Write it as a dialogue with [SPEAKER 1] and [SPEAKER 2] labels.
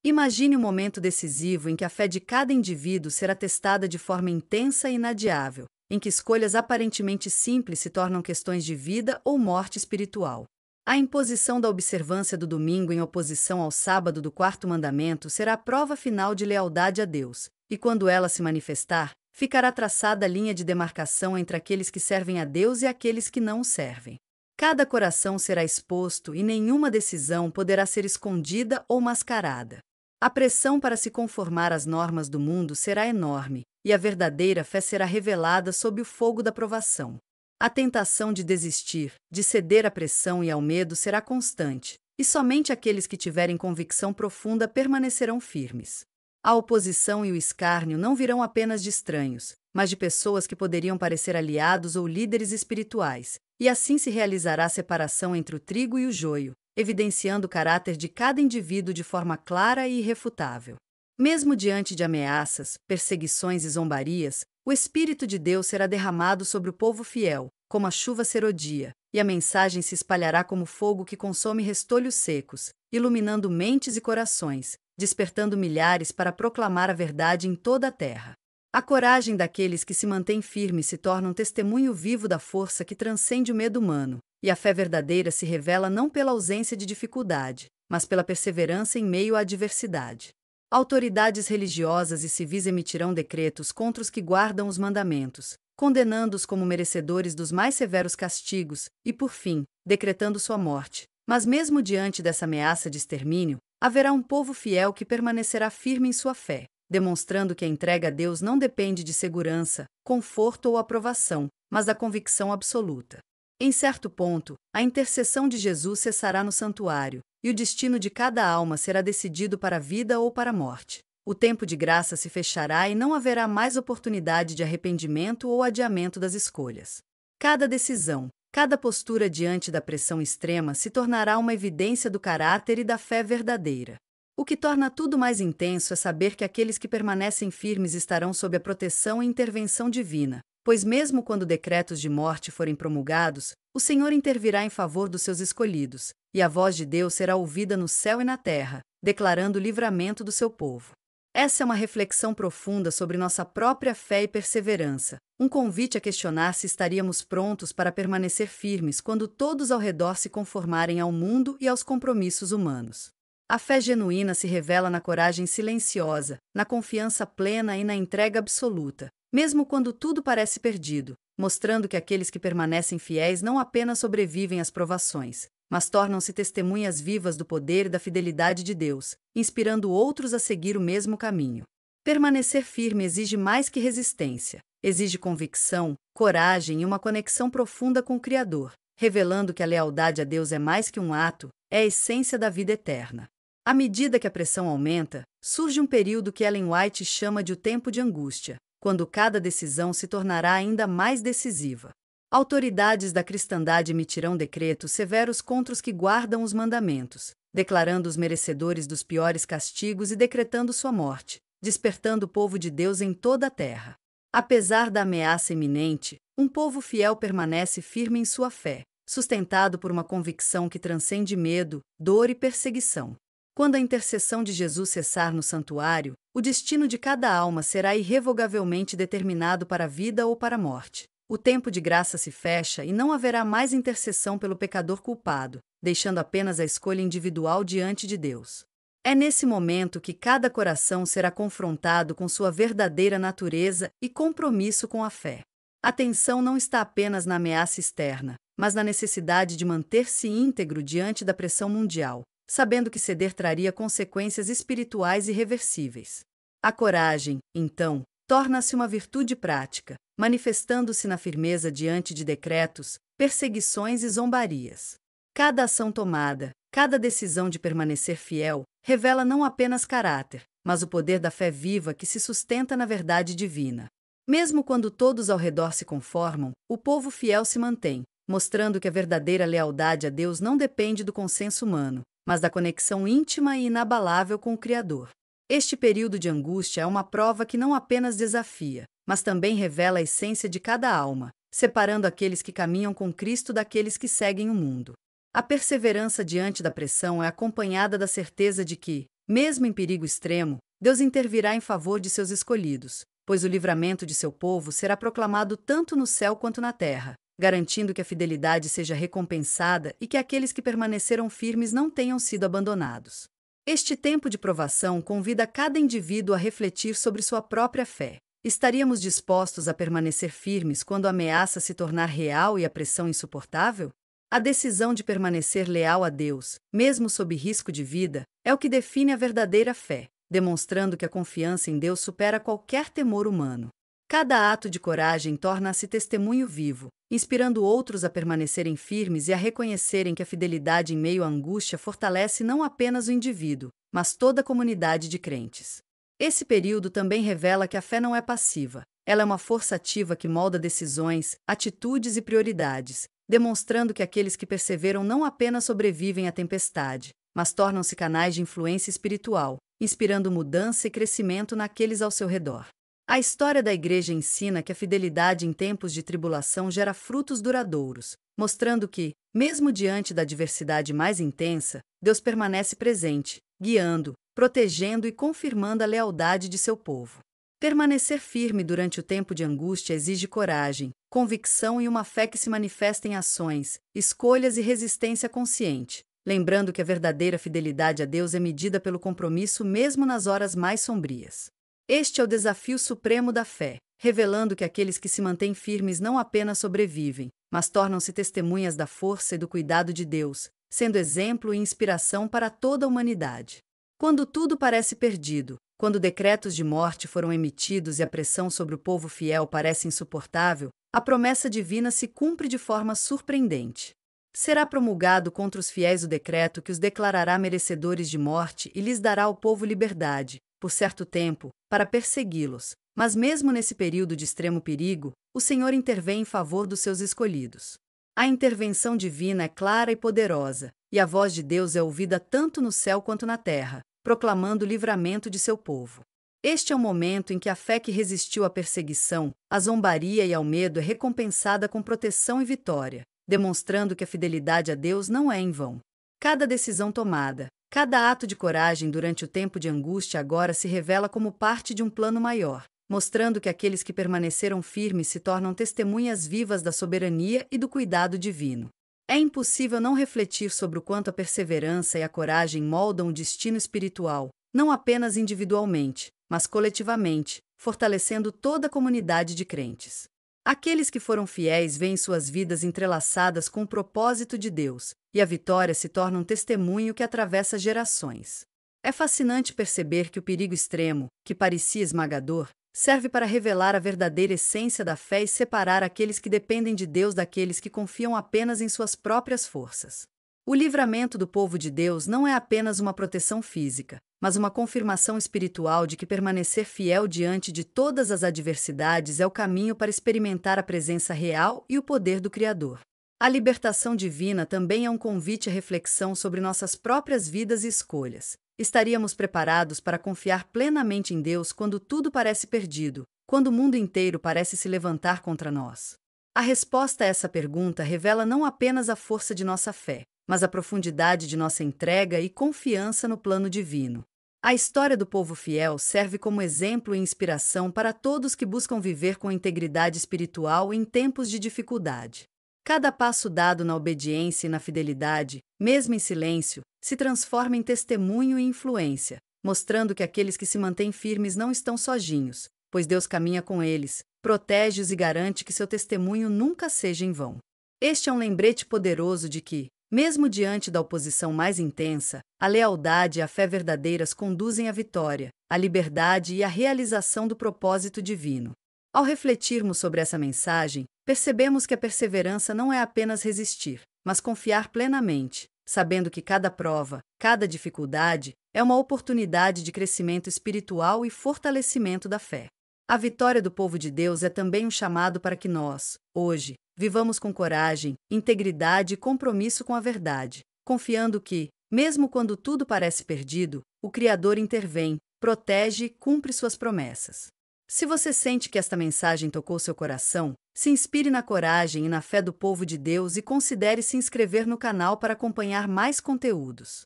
[SPEAKER 1] Imagine um momento decisivo em que a fé de cada indivíduo será testada de forma intensa e inadiável, em que escolhas aparentemente simples se tornam questões de vida ou morte espiritual. A imposição da observância do domingo em oposição ao sábado do quarto mandamento será a prova final de lealdade a Deus, e quando ela se manifestar, ficará traçada a linha de demarcação entre aqueles que servem a Deus e aqueles que não o servem. Cada coração será exposto e nenhuma decisão poderá ser escondida ou mascarada. A pressão para se conformar às normas do mundo será enorme, e a verdadeira fé será revelada sob o fogo da provação. A tentação de desistir, de ceder à pressão e ao medo será constante, e somente aqueles que tiverem convicção profunda permanecerão firmes. A oposição e o escárnio não virão apenas de estranhos, mas de pessoas que poderiam parecer aliados ou líderes espirituais, e assim se realizará a separação entre o trigo e o joio, evidenciando o caráter de cada indivíduo de forma clara e irrefutável. Mesmo diante de ameaças, perseguições e zombarias, o Espírito de Deus será derramado sobre o povo fiel, como a chuva serodia, e a mensagem se espalhará como fogo que consome restolhos secos, iluminando mentes e corações, despertando milhares para proclamar a verdade em toda a terra. A coragem daqueles que se mantêm firmes se torna um testemunho vivo da força que transcende o medo humano, e a fé verdadeira se revela não pela ausência de dificuldade, mas pela perseverança em meio à adversidade. Autoridades religiosas e civis emitirão decretos contra os que guardam os mandamentos, condenando-os como merecedores dos mais severos castigos e, por fim, decretando sua morte. Mas mesmo diante dessa ameaça de extermínio, haverá um povo fiel que permanecerá firme em sua fé, demonstrando que a entrega a Deus não depende de segurança, conforto ou aprovação, mas da convicção absoluta. Em certo ponto, a intercessão de Jesus cessará no santuário, e o destino de cada alma será decidido para a vida ou para a morte. O tempo de graça se fechará e não haverá mais oportunidade de arrependimento ou adiamento das escolhas. Cada decisão, cada postura diante da pressão extrema se tornará uma evidência do caráter e da fé verdadeira. O que torna tudo mais intenso é saber que aqueles que permanecem firmes estarão sob a proteção e intervenção divina, pois mesmo quando decretos de morte forem promulgados, o Senhor intervirá em favor dos seus escolhidos, e a voz de Deus será ouvida no céu e na terra, declarando o livramento do seu povo. Essa é uma reflexão profunda sobre nossa própria fé e perseverança, um convite a questionar se estaríamos prontos para permanecer firmes quando todos ao redor se conformarem ao mundo e aos compromissos humanos. A fé genuína se revela na coragem silenciosa, na confiança plena e na entrega absoluta, mesmo quando tudo parece perdido, mostrando que aqueles que permanecem fiéis não apenas sobrevivem às provações, mas tornam-se testemunhas vivas do poder e da fidelidade de Deus, inspirando outros a seguir o mesmo caminho. Permanecer firme exige mais que resistência, exige convicção, coragem e uma conexão profunda com o Criador, revelando que a lealdade a Deus é mais que um ato, é a essência da vida eterna. À medida que a pressão aumenta, surge um período que Ellen White chama de o tempo de angústia, quando cada decisão se tornará ainda mais decisiva. Autoridades da cristandade emitirão decretos severos contra os que guardam os mandamentos, declarando-os merecedores dos piores castigos e decretando sua morte, despertando o povo de Deus em toda a terra. Apesar da ameaça iminente, um povo fiel permanece firme em sua fé, sustentado por uma convicção que transcende medo, dor e perseguição. Quando a intercessão de Jesus cessar no santuário, o destino de cada alma será irrevogavelmente determinado para a vida ou para a morte. O tempo de graça se fecha e não haverá mais intercessão pelo pecador culpado, deixando apenas a escolha individual diante de Deus. É nesse momento que cada coração será confrontado com sua verdadeira natureza e compromisso com a fé. A tensão não está apenas na ameaça externa, mas na necessidade de manter-se íntegro diante da pressão mundial, sabendo que ceder traria consequências espirituais irreversíveis. A coragem, então, torna-se uma virtude prática, manifestando-se na firmeza diante de decretos, perseguições e zombarias. Cada ação tomada, cada decisão de permanecer fiel, revela não apenas caráter, mas o poder da fé viva que se sustenta na verdade divina. Mesmo quando todos ao redor se conformam, o povo fiel se mantém, mostrando que a verdadeira lealdade a Deus não depende do consenso humano, mas da conexão íntima e inabalável com o Criador. Este período de angústia é uma prova que não apenas desafia, mas também revela a essência de cada alma, separando aqueles que caminham com Cristo daqueles que seguem o mundo. A perseverança diante da pressão é acompanhada da certeza de que, Mesmo em perigo extremo, Deus intervirá em favor de seus escolhidos, pois o livramento de seu povo será proclamado tanto no céu quanto na terra, garantindo que a fidelidade seja recompensada e que aqueles que permaneceram firmes não tenham sido abandonados. Este tempo de provação convida cada indivíduo a refletir sobre sua própria fé. Estaríamos dispostos a permanecer firmes quando a ameaça se tornar real e a pressão insuportável? A decisão de permanecer leal a Deus, mesmo sob risco de vida, é o que define a verdadeira fé, demonstrando que a confiança em Deus supera qualquer temor humano. Cada ato de coragem torna-se testemunho vivo, inspirando outros a permanecerem firmes e a reconhecerem que a fidelidade em meio à angústia fortalece não apenas o indivíduo, mas toda a comunidade de crentes. Esse período também revela que a fé não é passiva, ela é uma força ativa que molda decisões, atitudes e prioridades, demonstrando que aqueles que perseveram não apenas sobrevivem à tempestade, mas tornam-se canais de influência espiritual, inspirando mudança e crescimento naqueles ao seu redor. A história da Igreja ensina que a fidelidade em tempos de tribulação gera frutos duradouros, mostrando que, mesmo diante da adversidade mais intensa, Deus permanece presente, guiando, protegendo e confirmando a lealdade de seu povo. Permanecer firme durante o tempo de angústia exige coragem, convicção e uma fé que se manifesta em ações, escolhas e resistência consciente, lembrando que a verdadeira fidelidade a Deus é medida pelo compromisso mesmo nas horas mais sombrias. Este é o desafio supremo da fé, revelando que aqueles que se mantêm firmes não apenas sobrevivem, mas tornam-se testemunhas da força e do cuidado de Deus, sendo exemplo e inspiração para toda a humanidade. Quando tudo parece perdido, quando decretos de morte foram emitidos e a pressão sobre o povo fiel parece insuportável, a promessa divina se cumpre de forma surpreendente. Será promulgado contra os fiéis o decreto que os declarará merecedores de morte e lhes dará ao povo liberdade, por certo tempo, para persegui-los. Mas mesmo nesse período de extremo perigo, o Senhor intervém em favor dos seus escolhidos. A intervenção divina é clara e poderosa, e a voz de Deus é ouvida tanto no céu quanto na terra, proclamando o livramento de seu povo. Este é o momento em que a fé que resistiu à perseguição, à zombaria e ao medo é recompensada com proteção e vitória, demonstrando que a fidelidade a Deus não é em vão. Cada decisão tomada, cada ato de coragem durante o tempo de angústia agora se revela como parte de um plano maior, mostrando que aqueles que permaneceram firmes se tornam testemunhas vivas da soberania e do cuidado divino. É impossível não refletir sobre o quanto a perseverança e a coragem moldam o destino espiritual, não apenas individualmente, mas coletivamente, fortalecendo toda a comunidade de crentes. Aqueles que foram fiéis veem suas vidas entrelaçadas com o propósito de Deus, e a vitória se torna um testemunho que atravessa gerações. É fascinante perceber que o perigo extremo, que parecia esmagador, serve para revelar a verdadeira essência da fé e separar aqueles que dependem de Deus daqueles que confiam apenas em suas próprias forças. O livramento do povo de Deus não é apenas uma proteção física, mas uma confirmação espiritual de que permanecer fiel diante de todas as adversidades é o caminho para experimentar a presença real e o poder do Criador. A libertação divina também é um convite à reflexão sobre nossas próprias vidas e escolhas. Estaríamos preparados para confiar plenamente em Deus quando tudo parece perdido, quando o mundo inteiro parece se levantar contra nós? A resposta a essa pergunta revela não apenas a força de nossa fé, mas a profundidade de nossa entrega e confiança no plano divino. A história do povo fiel serve como exemplo e inspiração para todos que buscam viver com integridade espiritual em tempos de dificuldade. Cada passo dado na obediência e na fidelidade, mesmo em silêncio, se transforma em testemunho e influência, mostrando que aqueles que se mantêm firmes não estão sozinhos, pois Deus caminha com eles, protege-os e garante que seu testemunho nunca seja em vão. Este é um lembrete poderoso de que, mesmo diante da oposição mais intensa, a lealdade e a fé verdadeiras conduzem à vitória, à liberdade e à realização do propósito divino. Ao refletirmos sobre essa mensagem, percebemos que a perseverança não é apenas resistir, mas confiar plenamente, sabendo que cada prova, cada dificuldade, é uma oportunidade de crescimento espiritual e fortalecimento da fé. A vitória do povo de Deus é também um chamado para que nós, hoje, vivamos com coragem, integridade e compromisso com a verdade, confiando que, mesmo quando tudo parece perdido, o Criador intervém, protege e cumpre suas promessas. Se você sente que esta mensagem tocou seu coração, se inspire na coragem e na fé do povo de Deus e considere se inscrever no canal para acompanhar mais conteúdos.